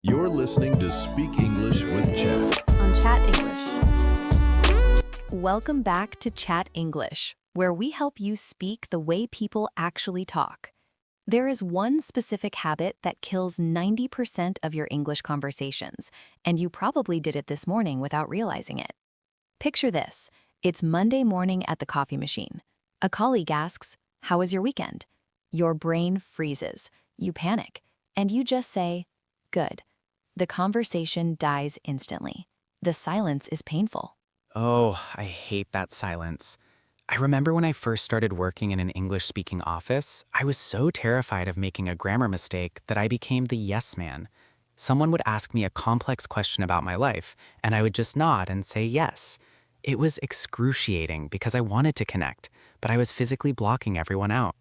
You're listening to Speak English with Chat. On Chat English. Welcome back to Chat English, where we help you speak the way people actually talk. There is one specific habit that kills 90% of your English conversations, and you probably did it this morning without realizing it. Picture this. It's Monday morning at the coffee machine. A colleague asks, "How was your weekend?" Your brain freezes. You panic, and you just say, "Good." The conversation dies instantly. The silence is painful. Oh, I hate that silence. I remember when I first started working in an English-speaking office, I was so terrified of making a grammar mistake that I became the yes man. Someone would ask me a complex question about my life, and I would just nod and say yes. It was excruciating because I wanted to connect, but I was physically blocking everyone out.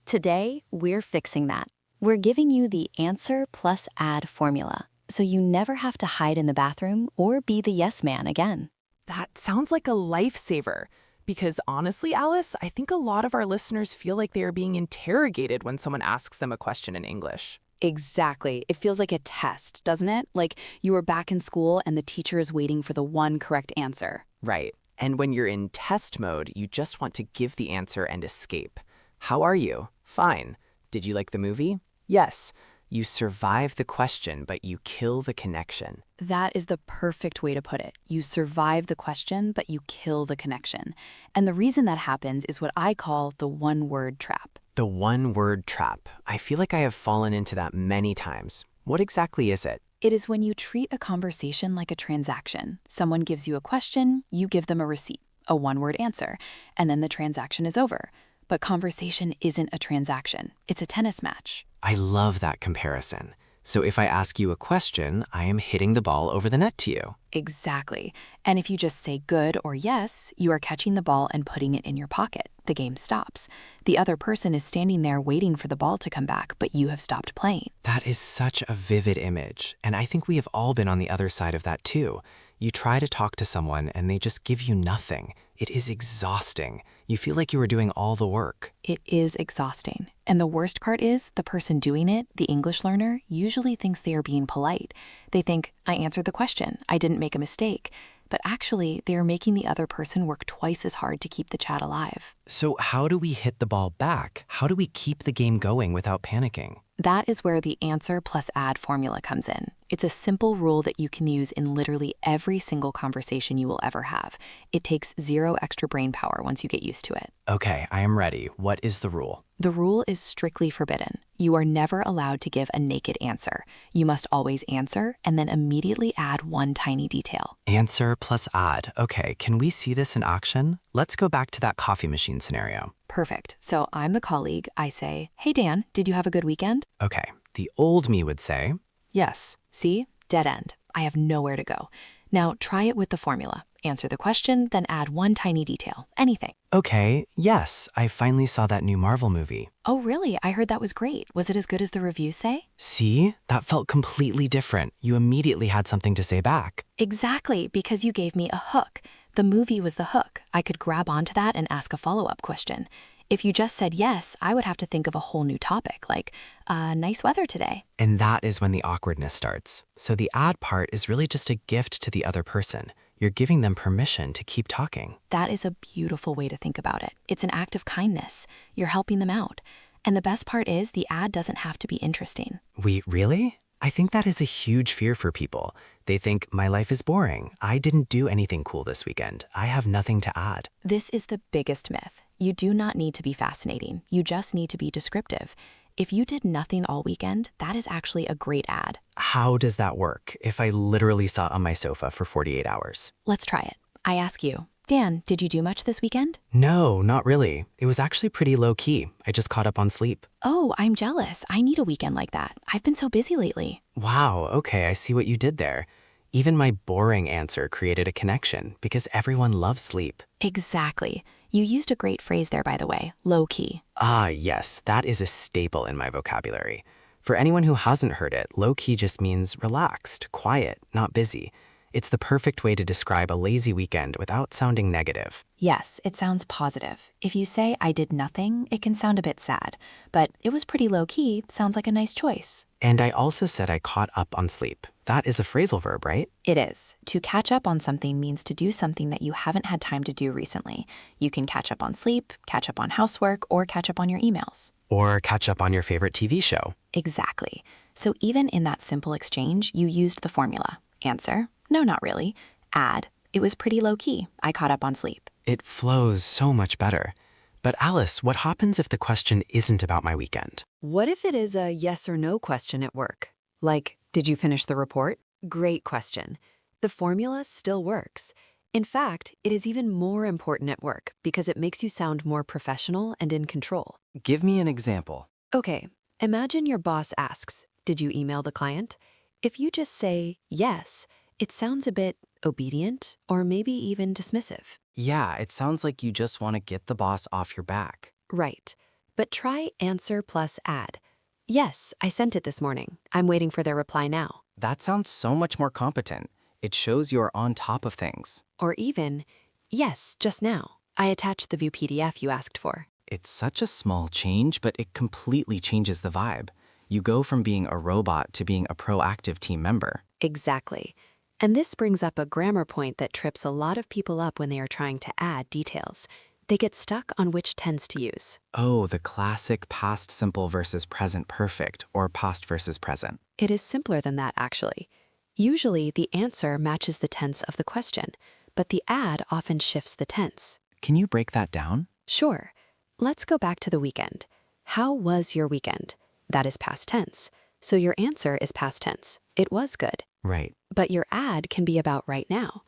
Today, we're fixing that. We're giving you the answer plus add formula, so you never have to hide in the bathroom or be the yes man again. That sounds like a lifesaver. Because honestly, Alice, I think a lot of our listeners feel like they are being interrogated when someone asks them a question in English. Exactly. It feels like a test, doesn't it? Like you were back in school and the teacher is waiting for the one correct answer. Right. And when you're in test mode, you just want to give the answer and escape. How are you? Fine. Did you like the movie? Yes. You survive the question, but you kill the connection. That is the perfect way to put it. You survive the question, but you kill the connection. And the reason that happens is what I call the one-word trap. The one-word trap. I feel like I have fallen into that many times. What exactly is it? It is when you treat a conversation like a transaction. Someone gives you a question, you give them a receipt, a one-word answer, and then the transaction is over. But conversation isn't a transaction. It's a tennis match. I love that comparison. So if I ask you a question, I am hitting the ball over the net to you. Exactly. And if you just say good or yes, you are catching the ball and putting it in your pocket. The game stops. The other person is standing there waiting for the ball to come back, but you have stopped playing. That is such a vivid image, and I think we have all been on the other side of that too. You try to talk to someone and they just give you nothing. It is exhausting. You feel like you are doing all the work. It is exhausting. And the worst part is the person doing it, the English learner, usually thinks they are being polite. They think, I answered the question, I didn't make a mistake. But actually, they are making the other person work twice as hard to keep the chat alive. So how do we hit the ball back? How do we keep the game going without panicking? That is where the answer plus add formula comes in. It's a simple rule that you can use in literally every single conversation you will ever have. It takes zero extra brain power once you get used to it. Okay, I am ready. What is the rule? The rule is strictly forbidden. You are never allowed to give a naked answer. You must always answer and then immediately add one tiny detail. Answer plus add. Okay, can we see this in action? Let's go back to that coffee machine scenario. Perfect. So I'm the colleague. I say, hey, Dan, did you have a good weekend? Okay, the old me would say, Yes. See? Dead end. I have nowhere to go. Now try it with the formula. Answer the question, then add one tiny detail. Anything. okay, yes, I finally saw that new Marvel movie. Oh, really? I heard that was great. Was it as good as the reviews say? See? That felt completely different. You immediately had something to say back. Exactly, because you gave me a hook. The movie was the hook. I could grab onto that and ask a follow-up question. If you just said yes, I would have to think of a whole new topic, like, nice weather today. And that is when the awkwardness starts. So the add part is really just a gift to the other person. You're giving them permission to keep talking. That is a beautiful way to think about it. It's an act of kindness. You're helping them out. And the best part is the ad doesn't have to be interesting. Really? I think that is a huge fear for people. They think, my life is boring. I didn't do anything cool this weekend. I have nothing to add. This is the biggest myth. You do not need to be fascinating. You just need to be descriptive. If you did nothing all weekend, that is actually a great ad. How does that work if I literally sat on my sofa for 48 hours? Let's try it. I ask you, Dan, did you do much this weekend? No, not really. It was actually pretty low key. I just caught up on sleep. Oh, I'm jealous. I need a weekend like that. I've been so busy lately. Wow, okay, I see what you did there. Even my boring answer created a connection because everyone loves sleep. Exactly. You used a great phrase there, by the way, low key. Ah, yes, that is a staple in my vocabulary. For anyone who hasn't heard it, low key just means relaxed, quiet, not busy. It's the perfect way to describe a lazy weekend without sounding negative. Yes, it sounds positive. If you say I did nothing, it can sound a bit sad. But it was pretty low-key sounds like a nice choice. And I also said I caught up on sleep. That is a phrasal verb, right? It is. To catch up on something means to do something that you haven't had time to do recently. You can catch up on sleep, catch up on housework, or catch up on your emails. Or catch up on your favorite TV show. Exactly. So even in that simple exchange, you used the formula. Answer, no, not really. Add, it was pretty low-key. I caught up on sleep. It flows so much better. But Alice, what happens if the question isn't about my weekend? What if it is a yes or no question at work? Like, did you finish the report? Great question. The formula still works. In fact, it is even more important at work because it makes you sound more professional and in control. Give me an example. Okay, imagine your boss asks, did you email the client? If you just say yes, it sounds a bit obedient or maybe even dismissive. Yeah, it sounds like you just want to get the boss off your back. Right. But try answer plus add. Yes, I sent it this morning. I'm waiting for their reply now. That sounds so much more competent. It shows you're on top of things. Or even, yes, just now. I attached the view PDF you asked for. It's such a small change, but it completely changes the vibe. You go from being a robot to being a proactive team member. Exactly. And this brings up a grammar point that trips a lot of people up when they are trying to add details. They get stuck on which tense to use. Oh, the classic past simple versus present perfect, or past versus present. It is simpler than that, actually. Usually, the answer matches the tense of the question, but the add often shifts the tense. Can you break that down? Sure. Let's go back to the weekend. How was your weekend? That is past tense. So your answer is past tense. It was good. Right. But your add can be about right now.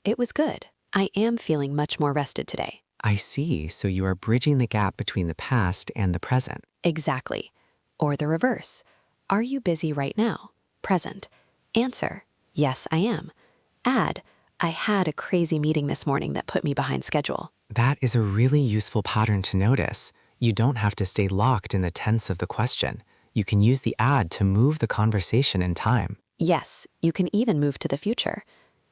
It was good. I am feeling much more rested today. I see. So you are bridging the gap between the past and the present. Exactly. Or the reverse. Are you busy right now? Present. Answer, yes, I am. Add, I had a crazy meeting this morning that put me behind schedule. That is a really useful pattern to notice. You don't have to stay locked in the tense of the question. You can use the add to move the conversation in time. Yes, you can even move to the future.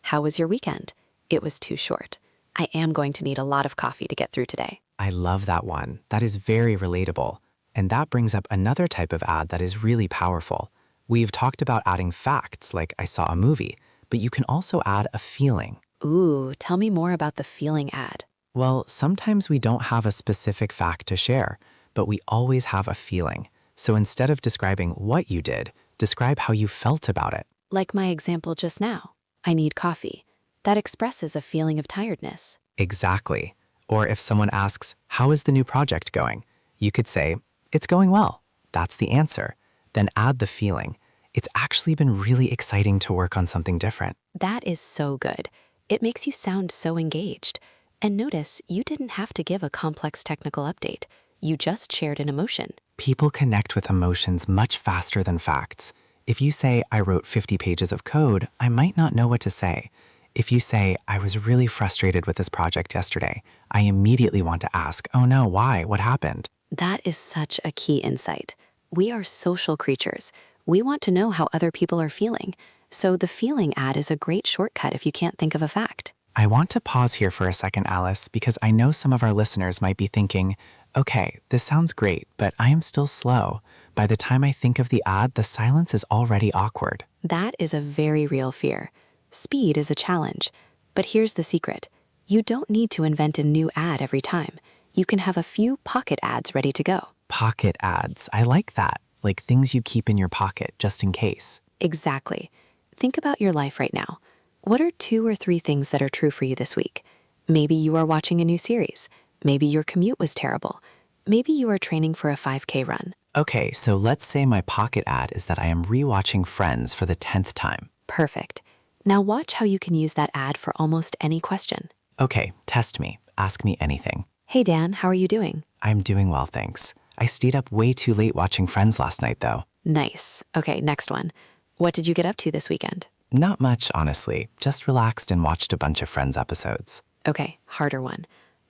How was your weekend? It was too short. I am going to need a lot of coffee to get through today. I love that one. That is very relatable. And that brings up another type of add that is really powerful. We've talked about adding facts, like I saw a movie, but you can also add a feeling. Ooh, tell me more about the feeling add. Well, sometimes we don't have a specific fact to share, but we always have a feeling. So instead of describing what you did, describe how you felt about it. Like my example just now. I need coffee. That expresses a feeling of tiredness. Exactly. Or if someone asks, how is the new project going? You could say, it's going well. That's the answer. Then add the feeling. It's actually been really exciting to work on something different. That is so good. It makes you sound so engaged. And notice, you didn't have to give a complex technical update. You just shared an emotion. People connect with emotions much faster than facts. If you say, I wrote 50 pages of code, I might not know what to say. If you say, I was really frustrated with this project yesterday, I immediately want to ask, oh no, why? What happened? That is such a key insight. We are social creatures. We want to know how other people are feeling. So the feeling add is a great shortcut if you can't think of a fact. I want to pause here for a second, Alice, because I know some of our listeners might be thinking, okay, this sounds great, but I am still slow. By the time I think of the add, the silence is already awkward. That is a very real fear. Speed is a challenge. But here's the secret. You don't need to invent a new ad every time. You can have a few pocket ads ready to go. Pocket ads, I like that. Like things you keep in your pocket just in case. Exactly. Think about your life right now. What are 2 or 3 things that are true for you this week? Maybe you are watching a new series. Maybe your commute was terrible. Maybe you are training for a 5K run. Okay, so let's say my pocket ad is that I am rewatching Friends for the 10th time. Perfect. Now watch how you can use that ad for almost any question. Okay, test me. Ask me anything. Hey Dan, how are you doing? I'm doing well, thanks. I stayed up way too late watching Friends last night, though. Nice. Okay, next one. What did you get up to this weekend? Not much, honestly. Just relaxed and watched a bunch of Friends episodes. Okay, harder one.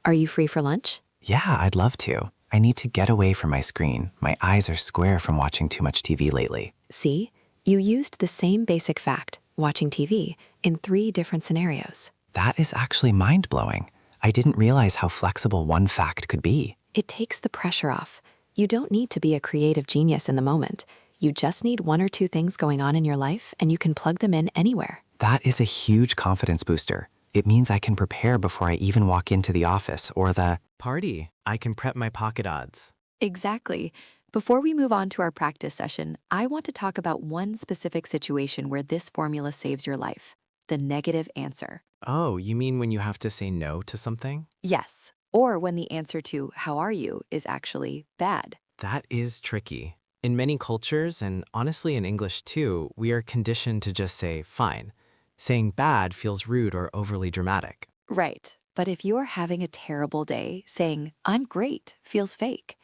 Are you free for lunch? Yeah, I'd love to. I need to get away from my screen. My eyes are square from watching too much TV lately. See? You used the same basic fact, watching TV in 3 different scenarios. That is actually mind-blowing. I didn't realize how flexible one fact could be. It takes the pressure off. You don't need to be a creative genius in the moment. You just need 1 or 2 things going on in your life, and you can plug them in anywhere. That is a huge confidence booster. It means I can prepare before I even walk into the office or the Party. I can prep my pocket odds. Exactly. Before we move on to our practice session, I want to talk about one specific situation where this formula saves your life: the negative answer. Oh, you mean when you have to say no to something? Yes, or when the answer to "how are you" is actually bad. That is tricky. In many cultures, and honestly in English too, we are conditioned to just say fine. Saying bad feels rude or overly dramatic. Right. But if you're having a terrible day, saying "I'm great" feels fake.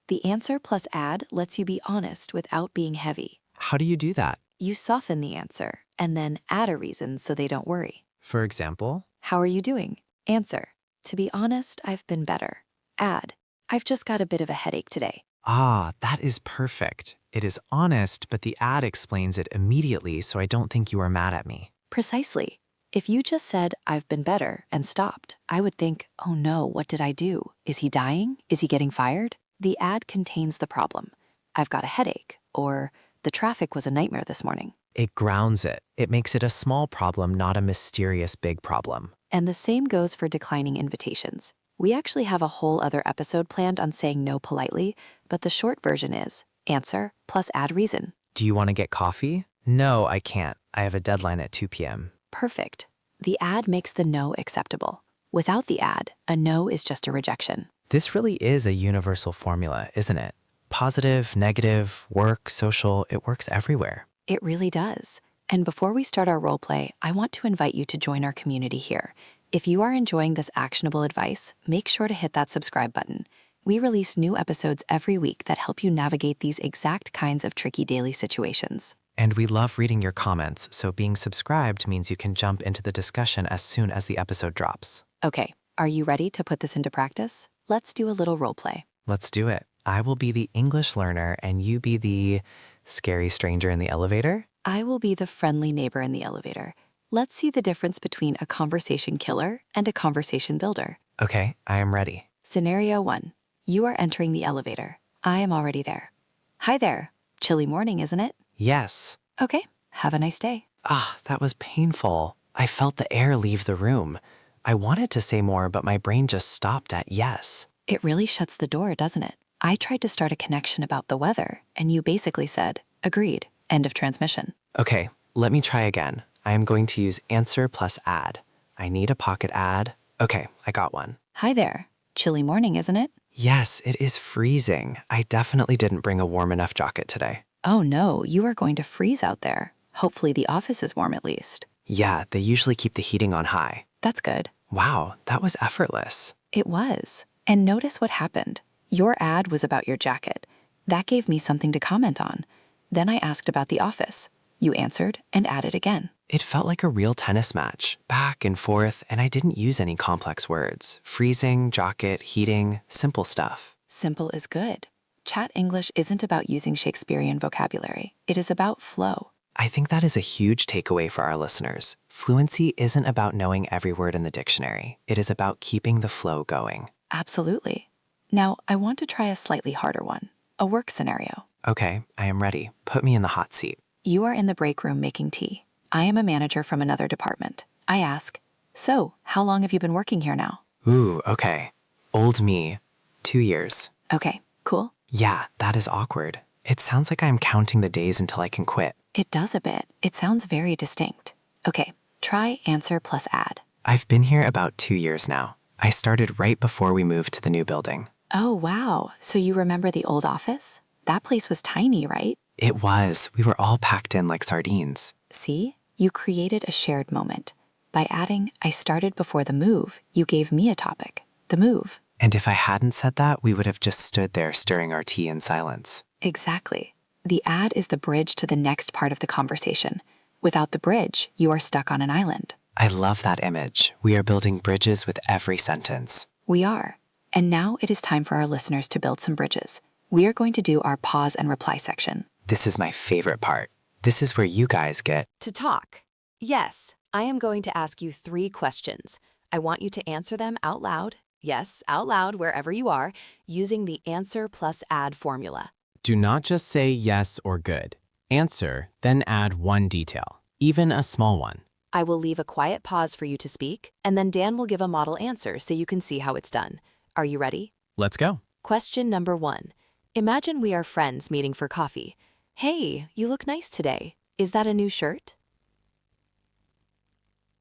The answer plus add lets you be honest without being heavy. How do you do that? You soften the answer and then add a reason so they don't worry. For example? How are you doing? Answer: to be honest, I've been better. Add: I've just got a bit of a headache today. Ah, that is perfect. It is honest, but the ad explains it immediately so I don't think you are mad at me. Precisely. If you just said "I've been better" and stopped, I would think, oh no, what did I do? Is he dying? Is he getting fired? The ad contains the problem. I've got a headache, or the traffic was a nightmare this morning. It grounds it. It makes it a small problem, not a mysterious big problem. And the same goes for declining invitations. We actually have a whole other episode planned on saying no politely, but the short version is answer plus add reason. Do you want to get coffee? No, I can't. I have a deadline at 2 p.m. Perfect. The ad makes the no acceptable. Without the ad, a no is just a rejection. This really is a universal formula, isn't it? Positive, negative, work, social, it works everywhere. It really does. And before we start our role play, I want to invite you to join our community here. If you are enjoying this actionable advice, make sure to hit that subscribe button. We release new episodes every week that help you navigate these exact kinds of tricky daily situations. And we love reading your comments, so being subscribed means you can jump into the discussion as soon as the episode drops. Okay, are you ready to put this into practice? Let's do a little role play. Let's do it. I will be the English learner and you be the scary stranger in the elevator. I will be the friendly neighbor in the elevator. Let's see the difference between a conversation killer and a conversation builder. Okay, I am ready. Scenario 1. You are entering the elevator. I am already there. Hi there. Chilly morning, isn't it? Yes. Okay, have a nice day. Ah, that was painful. I felt the air leave the room. I wanted to say more, but my brain just stopped at yes. It really shuts the door, doesn't it? I tried to start a connection about the weather, and you basically said, agreed, end of transmission. Okay, let me try again. I am going to use answer plus add. I need a pocket ad. Okay, I got one. Hi there. Chilly morning, isn't it? Yes, it is freezing. I definitely didn't bring a warm enough jacket today. Oh no, you are going to freeze out there. Hopefully the office is warm at least. Yeah, they usually keep the heating on high. That's good. Wow, that was effortless. It was. And notice what happened. Your ad was about your jacket. That gave me something to comment on. Then I asked about the office. You answered and added again. It felt like a real tennis match, back and forth, and I didn't use any complex words. Freezing, jacket, heating, simple stuff. Simple is good. Chat English isn't about using Shakespearean vocabulary. It is about flow. I think that is a huge takeaway for our listeners. Fluency isn't about knowing every word in the dictionary. It is about keeping the flow going. Absolutely. Now, I want to try a slightly harder one, a work scenario. Okay, I am ready. Put me in the hot seat. You are in the break room making tea. I am a manager from another department. I ask, so, how long have you been working here now? Ooh, okay. Old me. 2 years. Okay, cool. Yeah, that is awkward. It sounds like I'm counting the days until I can quit. It does a bit. It sounds very distinct. Okay, try answer plus add. I've been here about 2 years now. I started right before we moved to the new building. Oh, wow. So you remember the old office? That place was tiny, right? It was. We were all packed in like sardines. See? You created a shared moment. By adding, I started before the move, you gave me a topic, the move. And if I hadn't said that, we would have just stood there stirring our tea in silence. Exactly. The add is the bridge to the next part of the conversation. Without the bridge, you are stuck on an island. I love that image. We are building bridges with every sentence. We are. And now it is time for our listeners to build some bridges. We are going to do our pause and reply section. This is my favorite part. This is where you guys get To talk. Yes, I am going to ask you 3 questions. I want you to answer them out loud, yes, out loud wherever you are, using the answer plus add formula. Do not just say yes or good. Answer, then add one detail, even a small one. I will leave a quiet pause for you to speak, and then Dan will give a model answer so you can see how it's done. Are you ready? Let's go. Question number 1. Imagine we are friends meeting for coffee. Hey, you look nice today. Is that a new shirt?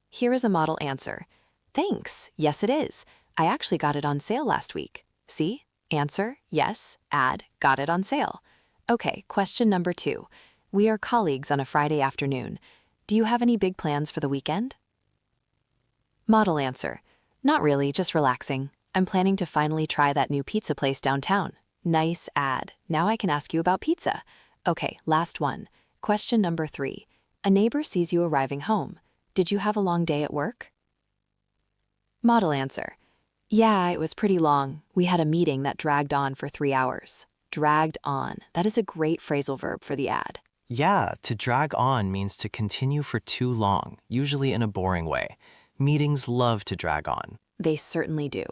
Here is a model answer. Thanks. Yes, it is. I actually got it on sale last week. See? Answer, yes, add, got it on sale. Okay, question number 2. We are colleagues on a Friday afternoon. Do you have any big plans for the weekend? Model answer. Not really, just relaxing. I'm planning to finally try that new pizza place downtown. Nice add. Now I can ask you about pizza. Okay, last one. Question number 3. A neighbor sees you arriving home. Did you have a long day at work? Model answer. Yeah, it was pretty long. We had a meeting that dragged on for 3 hours. Dragged on. That is a great phrasal verb for the ad. Yeah, to drag on means to continue for too long, usually in a boring way. Meetings love to drag on. They certainly do.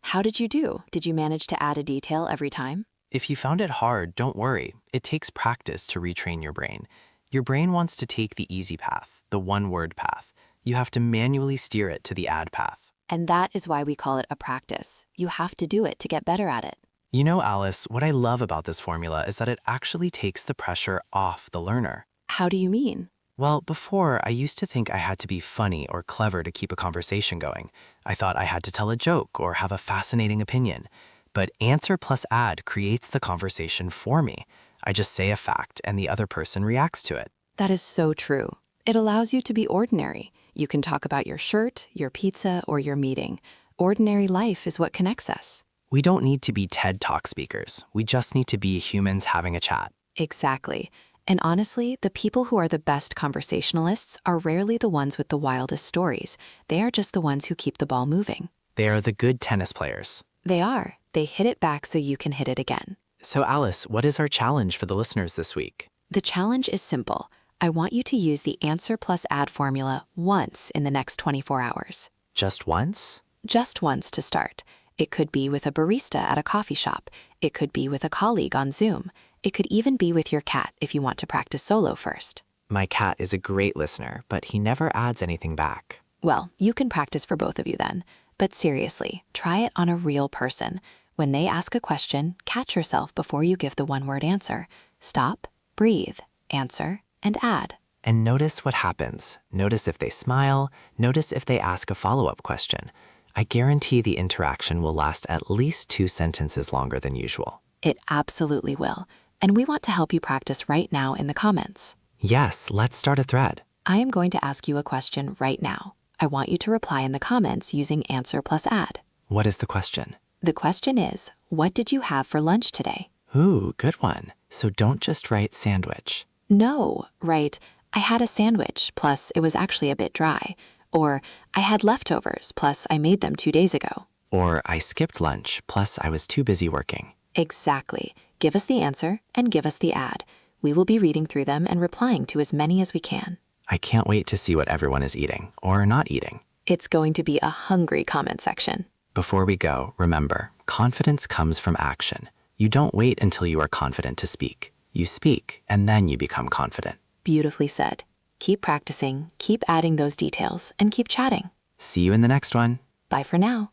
How did you do? Did you manage to add a detail every time? If you found it hard, don't worry. It takes practice to retrain your brain. Your brain wants to take the easy path, the one-word path. You have to manually steer it to the add path. And that is why we call it a practice. You have to do it to get better at it. You know, Alice, what I love about this formula is that it actually takes the pressure off the learner. How do you mean? Well, before, I used to think I had to be funny or clever to keep a conversation going. I thought I had to tell a joke or have a fascinating opinion. But answer plus add creates the conversation for me. I just say a fact and the other person reacts to it. That is so true. It allows you to be ordinary. You can talk about your shirt, your pizza, or your meeting. Ordinary life is what connects us. We don't need to be TED Talk speakers. We just need to be humans having a chat. Exactly. And honestly, the people who are the best conversationalists are rarely the ones with the wildest stories. They are just the ones who keep the ball moving. They are the good tennis players. They are. They hit it back so you can hit it again. So Alice, what is our challenge for the listeners this week? The challenge is simple. I want you to use the answer plus add formula once in the next 24 hours. Just once? Just once to start. It could be with a barista at a coffee shop. It could be with a colleague on Zoom. It could even be with your cat if you want to practice solo first. My cat is a great listener, but he never adds anything back. Well, you can practice for both of you then. But seriously, try it on a real person. When they ask a question, catch yourself before you give the one-word answer. Stop, breathe, answer, and add. And notice what happens. Notice if they smile. Notice if they ask a follow-up question. I guarantee the interaction will last at least 2 sentences longer than usual. It absolutely will. And we want to help you practice right now in the comments. Yes, let's start a thread. I am going to ask you a question right now. I want you to reply in the comments using answer plus add. What is the question? The question is, what did you have for lunch today? Ooh, good one. So don't just write sandwich. No, write, I had a sandwich, plus it was actually a bit dry. Or, I had leftovers, plus I made them 2 days ago. Or I skipped lunch, plus I was too busy working. Exactly. Give us the answer and give us the add. We will be reading through them and replying to as many as we can. I can't wait to see what everyone is eating or not eating. It's going to be a hungry comment section. Before we go, remember, confidence comes from action. You don't wait until you are confident to speak. You speak, and then you become confident. Beautifully said. Keep practicing, keep adding those details, and keep chatting. See you in the next one. Bye for now.